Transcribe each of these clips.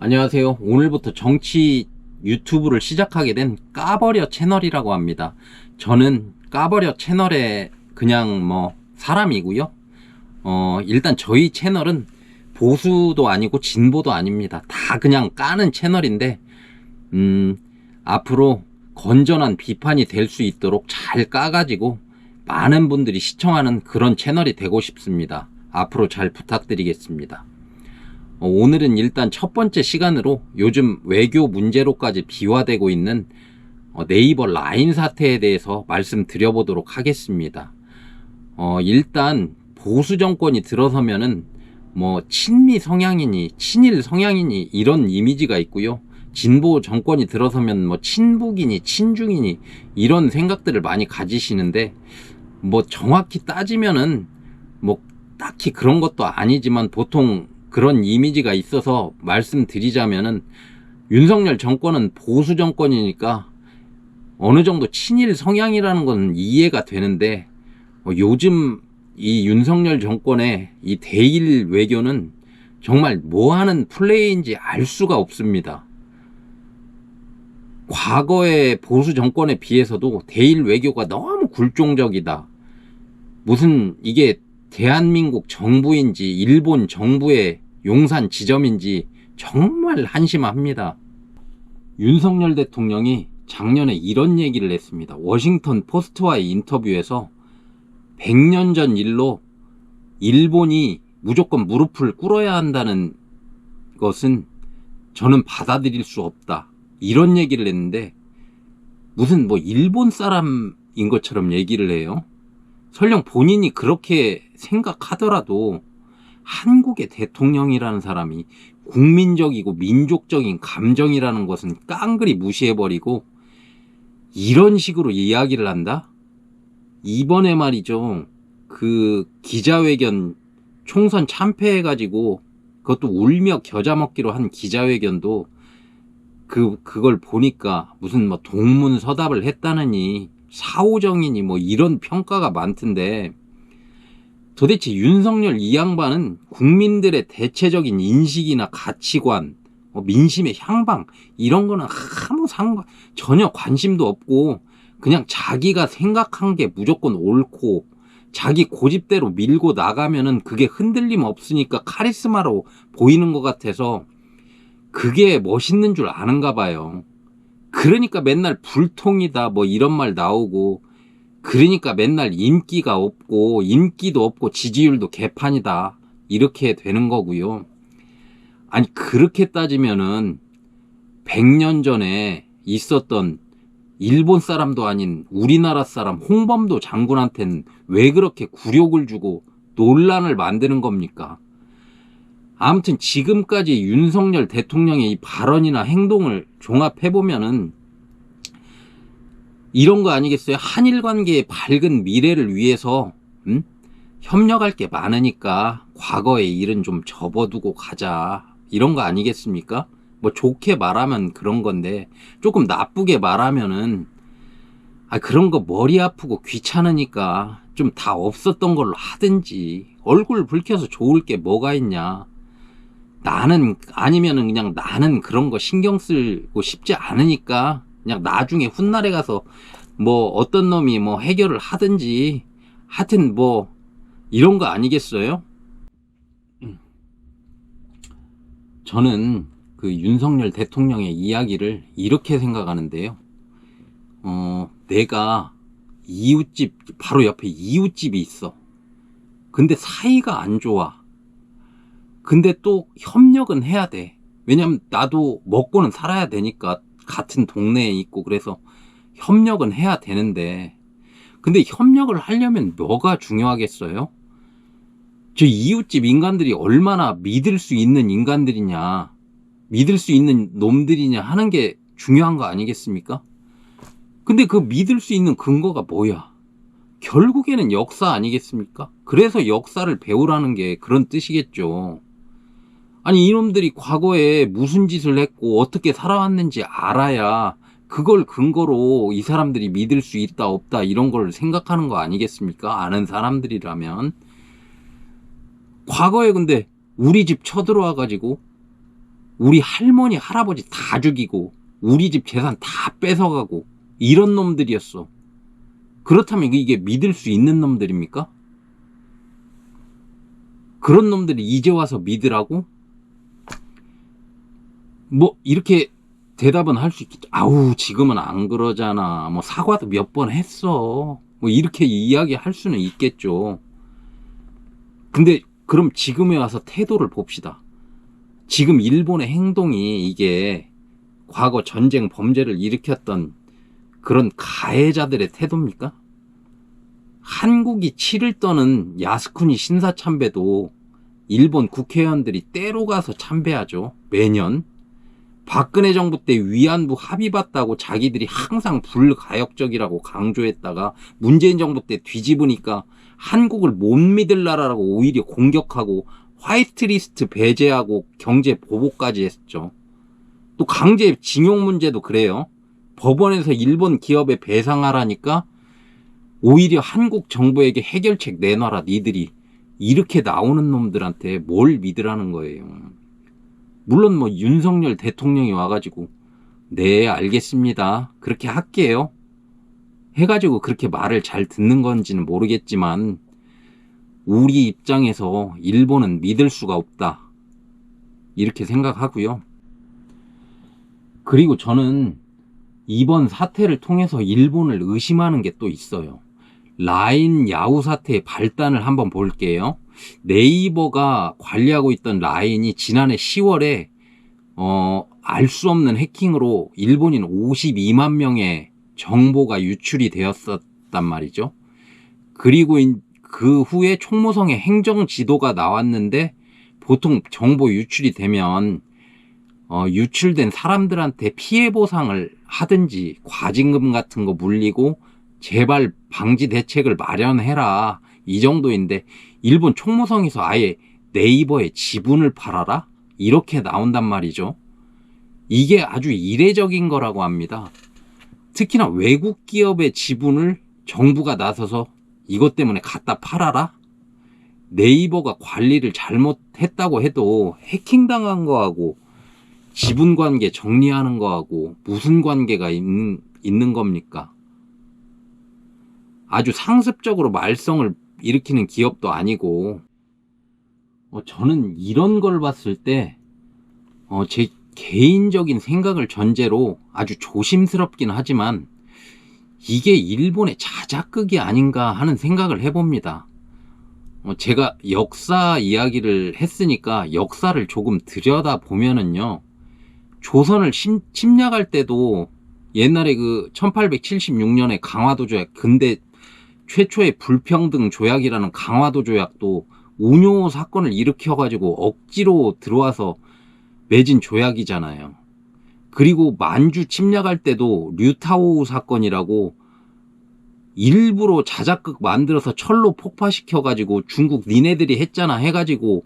안녕하세요. 오늘부터 정치 유튜브를 시작하게 된 까버려 채널이라고 합니다. 저는 까버려 채널의 그냥 사람이고요. 일단 저희 채널은 보수도 아니고 진보도 아닙니다. 다 그냥 까는 채널인데, 앞으로 건전한 비판이 될 수 있도록 잘 까가지고 많은 분들이 시청하는 그런 채널이 되고 싶습니다. 앞으로 잘 부탁드리겠습니다. 오늘은 일단 첫 번째 시간으로 요즘 외교 문제로까지 비화되고 있는 네이버 라인 사태에 대해서 말씀드려보도록 하겠습니다. 일단 보수 정권이 들어서면은 친미 성향이니 친일 성향이니 이런 이미지가 있고요. 진보 정권이 들어서면 친북이니 친중이니 이런 생각들을 많이 가지시는데, 정확히 따지면은 딱히 그런 것도 아니지만 보통 그런 이미지가 있어서 말씀드리자면은, 윤석열 정권은 보수 정권이니까 어느 정도 친일 성향이라는 건 이해가 되는데, 요즘 이 윤석열 정권의 이 대일 외교는 정말 뭐 하는 플레이인지 알 수가 없습니다. 과거의 보수 정권에 비해서도 대일 외교가 너무 굴종적이다. 무슨 이게 대한민국 정부인지 일본 정부의 용산 지점인지 정말 한심합니다. 윤석열 대통령이 작년에 이런 얘기를 했습니다. 워싱턴 포스트와의 인터뷰에서 100년 전 일로 일본이 무조건 무릎을 꿇어야 한다는 것은 저는 받아들일 수 없다. 이런 얘기를 했는데, 무슨 일본 사람인 것처럼 얘기를 해요. 설령 본인이 그렇게 생각하더라도 한국의 대통령이라는 사람이 국민적이고 민족적인 감정이라는 것은 깡그리 무시해버리고 이런 식으로 이야기를 한다? 이번에 말이죠, 그 기자회견 총선 참패해가지고 그것도 울며 겨자 먹기로 한 기자회견도 그걸 보니까 무슨 동문서답을 했다느니 사오정이니 이런 평가가 많던데, 도대체 윤석열 이 양반은 국민들의 대체적인 인식이나 가치관, 민심의 향방 이런 거는 아무 전혀 관심도 없고 그냥 자기가 생각한 게 무조건 옳고 자기 고집대로 밀고 나가면은 그게 흔들림 없으니까 카리스마로 보이는 것 같아서 그게 멋있는 줄 아는가 봐요. 그러니까 맨날 불통이다 이런 말 나오고, 그러니까 맨날 인기가 없고 인기도 없고 지지율도 개판이다 이렇게 되는 거고요. 아니 그렇게 따지면은 100년 전에 있었던 일본 사람도 아닌 우리나라 사람 홍범도 장군한테는 왜 그렇게 굴욕을 주고 논란을 만드는 겁니까? 아무튼 지금까지 윤석열 대통령의 이 발언이나 행동을 종합해보면은 이런 거 아니겠어요? 한일 관계의 밝은 미래를 위해서 협력할 게 많으니까 과거의 일은 좀 접어두고 가자, 이런 거 아니겠습니까? 좋게 말하면 그런 건데, 조금 나쁘게 말하면은 그런 거 머리 아프고 귀찮으니까 좀 다 없었던 걸로 하든지, 얼굴 붉혀서 좋을 게 뭐가 있냐. 아니면은 그냥 나는 그런 거 신경 쓰고 싶지 않으니까 그냥 나중에 훗날에 가서 어떤 놈이 해결을 하든지, 하여튼 이런 거 아니겠어요? 저는 그 윤석열 대통령의 이야기를 이렇게 생각하는데요. 내가 이웃집 바로 옆에 이웃집이 있어. 근데 사이가 안 좋아. 근데 또 협력은 해야 돼. 왜냐면 나도 먹고는 살아야 되니까 같은 동네에 있고, 그래서 협력은 해야 되는데, 근데 협력을 하려면 뭐가 중요하겠어요? 저 이웃집 인간들이 얼마나 믿을 수 있는 인간들이냐, 믿을 수 있는 놈들이냐 하는 게 중요한 거 아니겠습니까? 근데 그 믿을 수 있는 근거가 뭐야? 결국에는 역사 아니겠습니까? 그래서 역사를 배우라는 게 그런 뜻이겠죠. 아니 이놈들이 과거에 무슨 짓을 했고 어떻게 살아왔는지 알아야 그걸 근거로 이 사람들이 믿을 수 있다 없다 이런 걸 생각하는 거 아니겠습니까? 아는 사람들이라면. 과거에 근데 우리 집 쳐들어와 가지고 우리 할머니, 할아버지 다 죽이고 우리 집 재산 다 뺏어가고 이런 놈들이었어. 그렇다면 이게 믿을 수 있는 놈들입니까? 그런 놈들이 이제 와서 믿으라고? 뭐 이렇게 대답은 할 수 있겠죠. 아우, 지금은 안 그러잖아. 뭐 사과도 몇 번 했어. 뭐 이렇게 이야기할 수는 있겠죠. 근데 그럼 지금에 와서 태도를 봅시다. 지금 일본의 행동이 이게 과거 전쟁 범죄를 일으켰던 그런 가해자들의 태도입니까? 한국이 치를 떠는 야스쿠니 신사참배도 일본 국회의원들이 때로 가서 참배하죠. 매년. 박근혜 정부 때 위안부 합의봤다고 자기들이 항상 불가역적이라고 강조했다가 문재인 정부 때 뒤집으니까 한국을 못 믿을 나라라고 오히려 공격하고 화이트리스트 배제하고 경제 보복까지 했죠. 또 강제 징용 문제도 그래요. 법원에서 일본 기업에 배상하라니까 오히려 한국 정부에게 해결책 내놔라 니들이, 이렇게 나오는 놈들한테 뭘 믿으라는 거예요. 물론 뭐 윤석열 대통령이 와가지고 네 알겠습니다 그렇게 할게요 해가지고 그렇게 말을 잘 듣는 건지는 모르겠지만 우리 입장에서 일본은 믿을 수가 없다 이렇게 생각하고요. 그리고 저는 이번 사태를 통해서 일본을 의심하는 게 또 있어요. 라인 야후 사태의 발단을 한번 볼게요. 네이버가 관리하고 있던 라인이 지난해 10월에 알 수 없는 해킹으로 일본인 52만 명의 정보가 유출이 되었었단 말이죠. 그리고 그 후에 총무성의 행정 지도가 나왔는데 보통 정보 유출이 되면 유출된 사람들한테 피해 보상을 하든지 과징금 같은 거 물리고 재발 방지 대책을 마련해라 이 정도인데 일본 총무성에서 아예 네이버의 지분을 팔아라? 이렇게 나온단 말이죠. 이게 아주 이례적인 거라고 합니다. 특히나 외국 기업의 지분을 정부가 나서서 이것 때문에 갖다 팔아라? 네이버가 관리를 잘못했다고 해도 해킹당한 거하고 지분 관계 정리하는 거하고 무슨 관계가 있는 겁니까? 아주 상습적으로 말썽을 일으키는 기업도 아니고 저는 이런 걸 봤을 때 제 개인적인 생각을 전제로 아주 조심스럽긴 하지만 이게 일본의 자작극이 아닌가 하는 생각을 해봅니다. 제가 역사 이야기를 했으니까 역사를 조금 들여다보면은요, 조선을 침략할 때도 옛날에 그 1876년에 강화도 조약, 근대 최초의 불평등 조약이라는 강화도 조약도 운요 사건을 일으켜가지고 억지로 들어와서 맺은 조약이잖아요. 그리고 만주 침략할 때도 류타오 사건이라고 일부러 자작극 만들어서 철로 폭파시켜가지고 중국 니네들이 했잖아 해가지고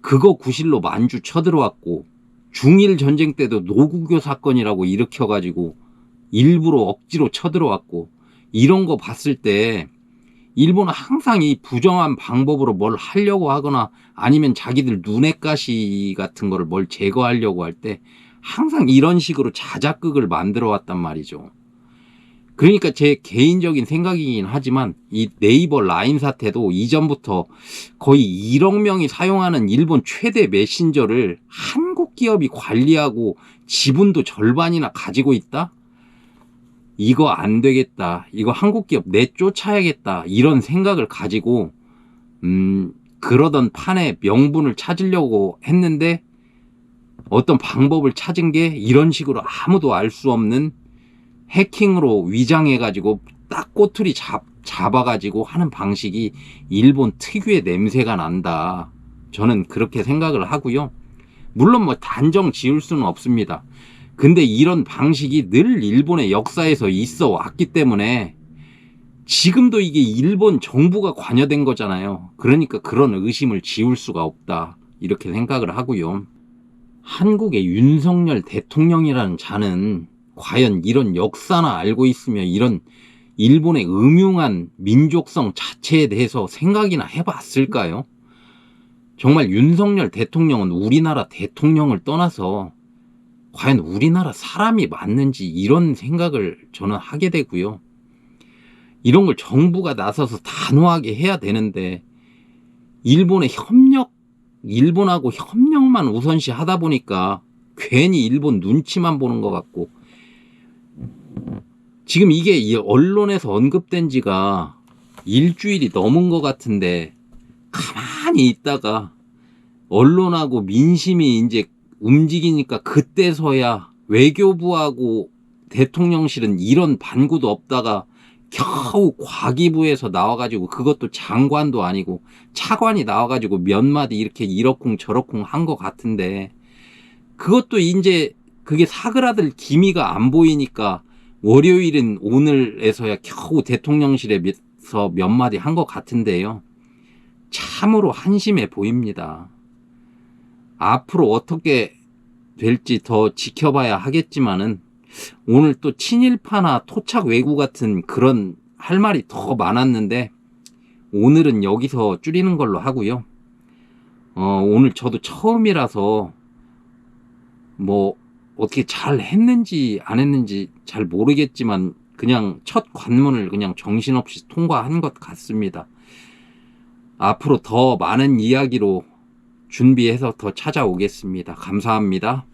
그거 구실로 만주 쳐들어왔고, 중일 전쟁 때도 노구교 사건이라고 일으켜가지고 일부러 억지로 쳐들어왔고, 이런 거 봤을 때 일본은 항상 이 부정한 방법으로 뭘 하려고 하거나 아니면 자기들 눈엣 가시 같은 거를 뭘 제거하려고 할 때 항상 이런 식으로 자작극을 만들어 왔단 말이죠. 그러니까 제 개인적인 생각이긴 하지만 이 네이버 라인 사태도 이전부터 거의 1억 명이 사용하는 일본 최대 메신저를 한국 기업이 관리하고 지분도 절반이나 가지고 있다? 이거 안 되겠다. 이거 한국 기업 내쫓아야겠다. 이런 생각을 가지고 그러던 판에 명분을 찾으려고 했는데 어떤 방법을 찾은 게 이런 식으로 아무도 알 수 없는 해킹으로 위장해가지고 딱 꼬투리 잡아가지고 하는 방식이 일본 특유의 냄새가 난다. 저는 그렇게 생각을 하고요. 물론 뭐 단정 지을 수는 없습니다. 근데 이런 방식이 늘 일본의 역사에서 있어 왔기 때문에 지금도 이게 일본 정부가 관여된 거잖아요. 그러니까 그런 의심을 지울 수가 없다. 이렇게 생각을 하고요. 한국의 윤석열 대통령이라는 자는 과연 이런 역사나 알고 있으며 이런 일본의 음흉한 민족성 자체에 대해서 생각이나 해봤을까요? 정말 윤석열 대통령은 우리나라 대통령을 떠나서 과연 우리나라 사람이 맞는지 이런 생각을 저는 하게 되고요. 이런 걸 정부가 나서서 단호하게 해야 되는데 일본하고 협력만 우선시 하다 보니까 괜히 일본 눈치만 보는 것 같고, 지금 이게 이 언론에서 언급된 지가 일주일이 넘은 것 같은데 가만히 있다가 언론하고 민심이 이제 움직이니까 그때서야 외교부하고 대통령실은 이런 반구도 없다가 겨우 과기부에서 나와가지고, 그것도 장관도 아니고 차관이 나와가지고 몇 마디 이렇게 이러쿵 저러쿵 한 것 같은데, 그것도 이제 그게 사그라들 기미가 안 보이니까 월요일은 오늘에서야 겨우 대통령실에서 몇 마디 한 것 같은데요. 참으로 한심해 보입니다. 앞으로 어떻게 될지 더 지켜봐야 하겠지만은, 오늘 또 친일파나 토착 왜구 같은 그런 할 말이 더 많았는데 오늘은 여기서 줄이는 걸로 하고요. 오늘 저도 처음이라서 뭐 어떻게 잘 했는지 안 했는지 잘 모르겠지만 그냥 첫 관문을 그냥 정신없이 통과한 것 같습니다. 앞으로 더 많은 이야기로 준비해서 더 찾아오겠습니다. 감사합니다.